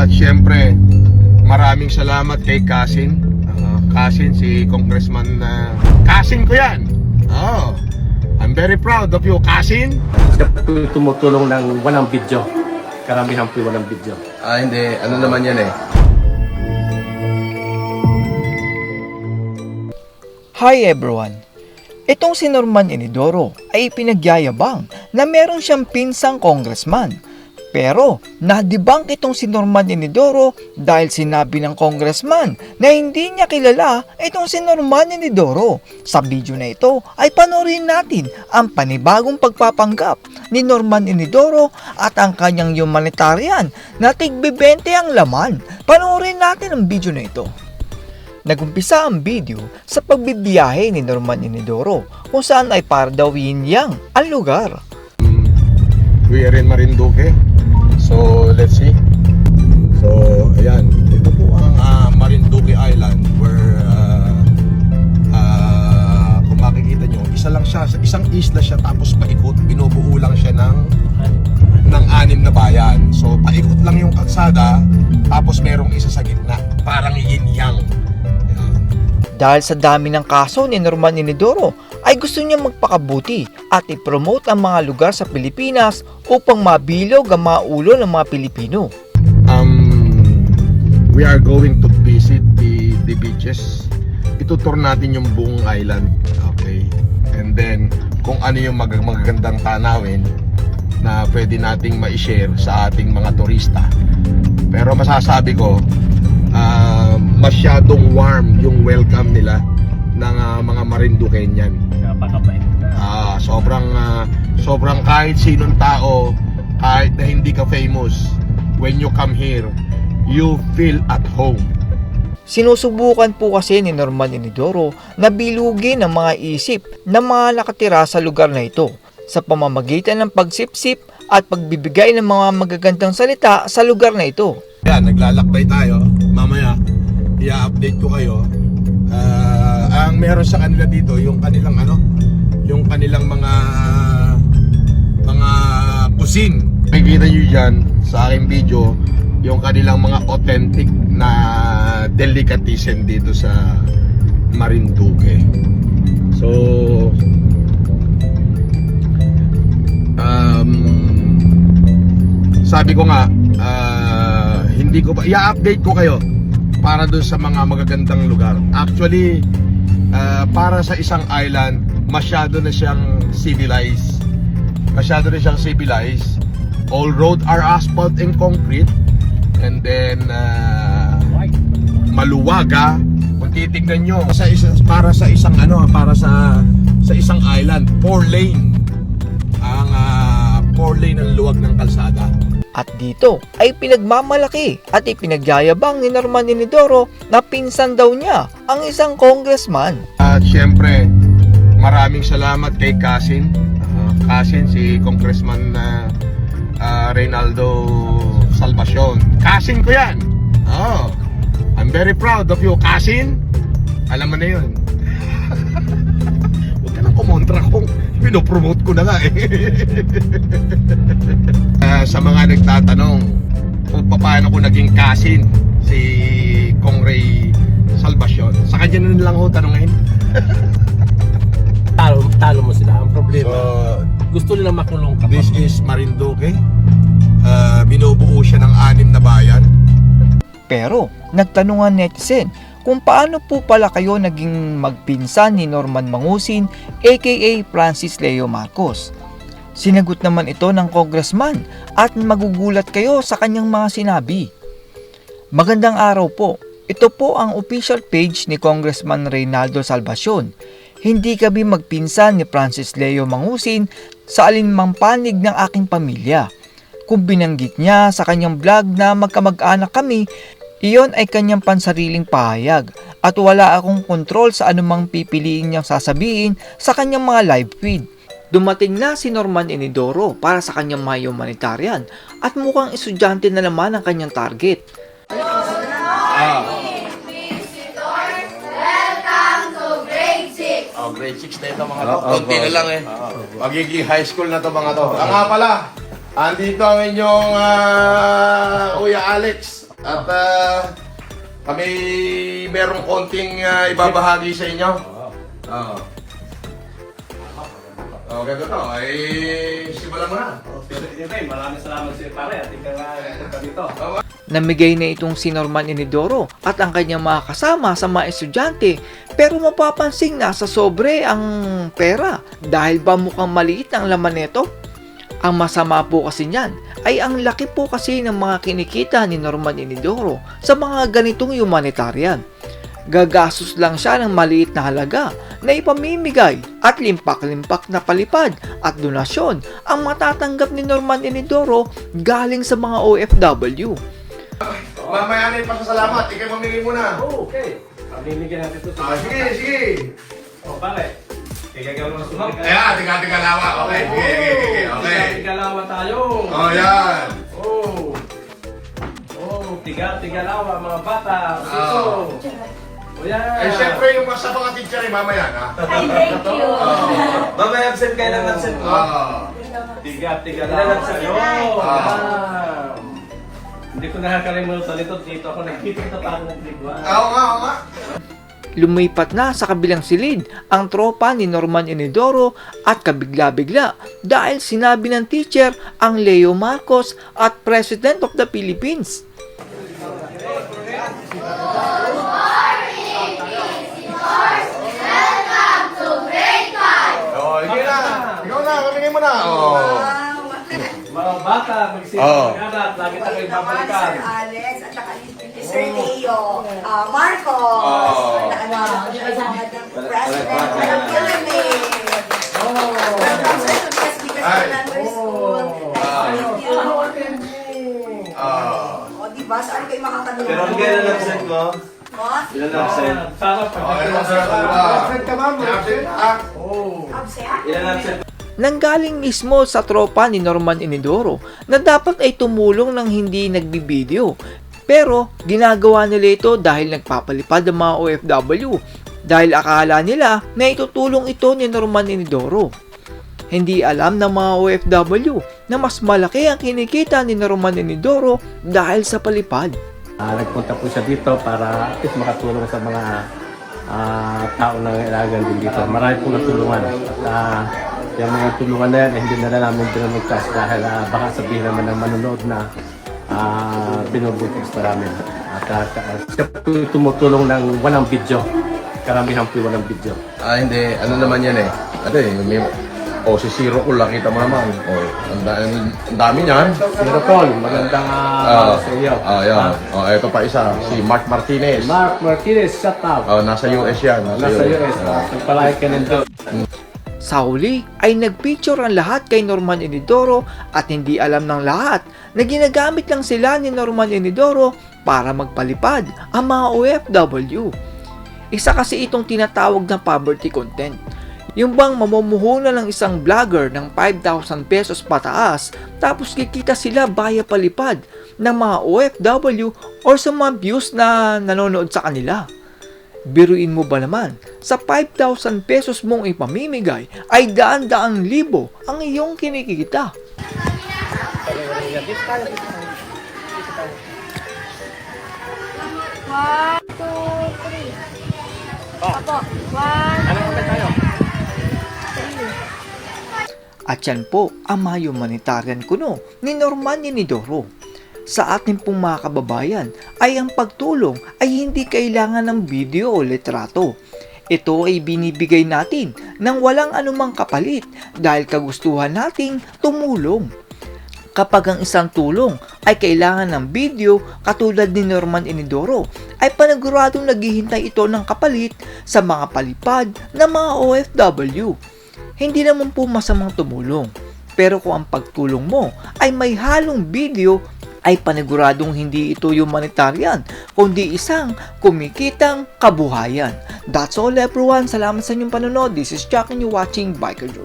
At syempre, maraming salamat kay Kasin. Kasin, si Congressman Kasin ko yan. Oh, I'm very proud of you, Kasin. Siya po yung tumutulong ng walang video. Karamihan po yung walang video. Hindi. Ano naman yan eh. Hi everyone! Itong si Norman Inidoro ay pinagyayabang na meron siyang pinsang congressman. Pero na-debunk itong si Norman Inidoro dahil sinabi ng congressman na hindi niya kilala itong si Norman Inidoro. Sa video na ito ay panoorin natin ang panibagong pagpapanggap ni Norman Inidoro at ang kanyang humanitarian na tig-20 ang laman. Panoorin natin ang video na ito. Nagumpisa ang video sa pagbibiyahe ni Norman Inidoro kung saan ay para daw yin-yang ang lugar. We are in Marinduque. So, let's see. So, ayan. Ito po ang Marinduque Island where kung makikita nyo, isa lang siya, isang isla siya tapos paikot, binubuo lang siya ng 6 na bayan. So, paikot lang yung kalsada tapos merong isa sa gitna. Parang yin-yang. Dahil sa dami ng kaso ni Norman Inidoro ay gusto niya magpakabuti at i-promote ang mga lugar sa Pilipinas upang mabilog ang mga ulo ng mga Pilipino. We are going to visit the beaches. Itutour natin yung buong island. Okay. And then kung ano yung magagandang tanawin na pwede nating ma-share sa ating mga turista. Pero masasabi ko, masyadong warm yung welcome nila ng mga Marinduqueñan. Sobrang kahit sinong tao, kahit na hindi ka famous, when you come here, you feel at home. Sinusubukan po kasi ni Norman Inidoro na bilugin ang mga isip ng mga nakatira sa lugar na ito sa pamamagitan ng pagsipsip at pagbibigay ng mga magagandang salita sa lugar na ito. Yan, naglalakbay tayo. Mamaya, i-update ko kayo. Ang meron sa kanila dito, yung kanilang mga cuisine. Makikita nyo dyan sa aking video, yung kanilang mga authentic na delicatessen dito sa Marinduque. So, sabi ko nga, hindi ko ba i-update ko kayo para doon sa mga magagandang lugar. Actually, para sa isang island, masyado na siyang civilized. All roads are asphalt and concrete. And then maluwaga. Kung titignan nyo, para sa isang island, 4 lane. Ang 4 lane ang luwag ng kalsada. At dito ay pinagmamalaki at ipinagyayabang ni Norman Inidoro na pinsan daw niya ang isang congressman. At syempre, maraming salamat kay Kasin. Kasin, si Congressman Reynaldo Salvacion. Kasin ko yan. Oh, I'm very proud of you, Kasin. Alam mo na yun. Huwag ka nang kumontra kung pinopromote ko na nga eh. Sa mga nagtatanong kung paano ko naging Kasin si Congre Salvacion, sa kanya na lang ho tanongin. Talo mo sila. Ang problema, So, gusto nila makulong ka. this is Marinduque. Binubuo siya ng 6 na bayan. Pero nagtanungan netizen kung paano po pala kayo naging magpinsan ni Norman Mangusin aka Francis Leo Marcos. Sinagot naman ito ng congressman at magugulat kayo sa kanyang mga sinabi. Magandang araw po. Ito po ang official page ni Congressman Reynaldo Salvacion. Hindi kami magpinsan ni Francis Leo Mangusin sa alinmang panig ng aking pamilya. Kung binanggit niya sa kanyang vlog na magkamag-anak kami, iyon ay kanyang pansariling pahayag at wala akong kontrol sa anumang pipiliin niyang sasabihin sa kanyang mga live feed. Dumating na si Norman Inidoro para sa kanyang mga humanitarian at mukhang estudyante na naman ang kanyang target. Grade 6 na ito mga to. Konti na lang eh. Magiging high school na to mga to. Nga pala, andito ang inyong Kuya Alex. At kami merong konting ibabahagi sa inyo. Oo. Oh, ganito to. Ay, simulan mo na. Maraming salamat sa pare at ikaw nga dito. Namigay na itong si Norman Inidoro at ang kanyang mga kasama sa mga estudyante, pero mapapansin nasa sobre ang pera dahil ba mukhang maliit ang laman nito? Ang masama po kasi niyan ay ang laki po kasi ng mga kinikita ni Norman Inidoro sa mga ganitong humanitarian. Gagastos lang siya ng maliit na halaga na ipamimigay at limpak-limpak na palipad at donasyon ang matatanggap ni Norman Inidoro galing sa mga OFW. Mamaya na yung pasasalamat. Ikaw mamigay muna. Okay. Pamimigyan natin ito Sige, sige. pare. Kaya gagawin mo sumunod. Ayan, tiga-tiga lawa. Okay, sige. Okay. Tiga-lawa tayo. Oh, yan. Tiga-lawa mga bata. Oh. Yan. Eh, syempre yung sa mga teacher eh, mamaya na. Ay, thank you. Mamaya absent kayo ng absent mo. Tiga-lawa tayo. Hindi ko nakakalimutan ito. Dito ako nagkikita pa ako ng trigwa. Oo nga. Lumipat na sa kabilang silid ang tropa ni Norman Inidoro at kabigla-bigla dahil sinabi ng teacher ang Leo Marcos at President of the Philippines. Oh, sige na. Ikaw na, mamigay mo na. Oh. Mga bata, magsisimagalat. Lagi tayo babalikan. Sir Alex at saka ni Sir Leo, Marcos, President of the Philippines. Welcome sir to PSB Castellano School. Thank you. O, diba? Saan kayo makakatulong? Pero ang gano'n ang absent mo? What? Ilan ang absent? Sarap. Absent ka, ma'am. Absent ka. Absent? Ilan ang absent? Nanggaling mismo sa tropa ni Norman Inidoro na dapat ay tumulong ng hindi nagbibideo. Pero ginagawa nila ito dahil nagpapalipad ang mga OFW dahil akala nila na itutulong ito ni Norman Inidoro. Hindi alam ng mga OFW na mas malaki ang kinikita ni Norman Inidoro dahil sa palipad. Nagpunta po siya dito para at least makatulong sa mga tao na nangailangan din dito. Marami pong natulungan. At yung mga tulungan na yan, hindi na namin pinamagkas dahil baka sabihin naman ng manonood na binubutis namin. At siya po tumutulong ng walang video. Karamihan po walang video. Hindi. Ano naman yan eh. Si Zero Cool, nakita mo naman. Ang dami niyan. Zero Paul, magandang sa iyo. Yan. Ito pa isa. Si Mark Martinez. Mark Martinez, shout out. Nasa US yan. Nasa US. Nagpalaki ka nito. Sa huli ay nagpicture ang lahat kay Norman Inidoro at hindi alam ng lahat na ginagamit lang sila ni Norman Inidoro para magpalipad ang mga OFW. Isa kasi itong tinatawag na poverty content. Yung bang mamumuhunan ng isang vlogger ng 5,000 pesos pataas tapos kikita sila via palipad ng mga OFW or sa mga views na nanonood sa kanila. Biruin mo ba naman, sa 5,000 pesos mong ipamimigay ay daan-daang libo ang iyong kinikita. One, two, three. Opo. One, At yan po ang mga humanitarian kuno ni Norman Inidoro. Sa ating pong mga kababayan ay ang pagtulong ay hindi kailangan ng video o litrato. Ito ay binibigay natin nang walang anumang kapalit dahil kagustuhan nating tumulong. Kapag ang isang tulong ay kailangan ng video katulad ni Norman Inidoro, ay paniguradong naghihintay ito ng kapalit sa mga palipad ng mga OFW. Hindi naman po masamang tumulong, pero kung ang pagtulong mo ay may halong video, ay paniguradong hindi ito humanitarian, kundi isang kumikitang kabuhayan. That's all everyone. Salamat sa inyong panonood. This is Jack and you're watching Biker Joe.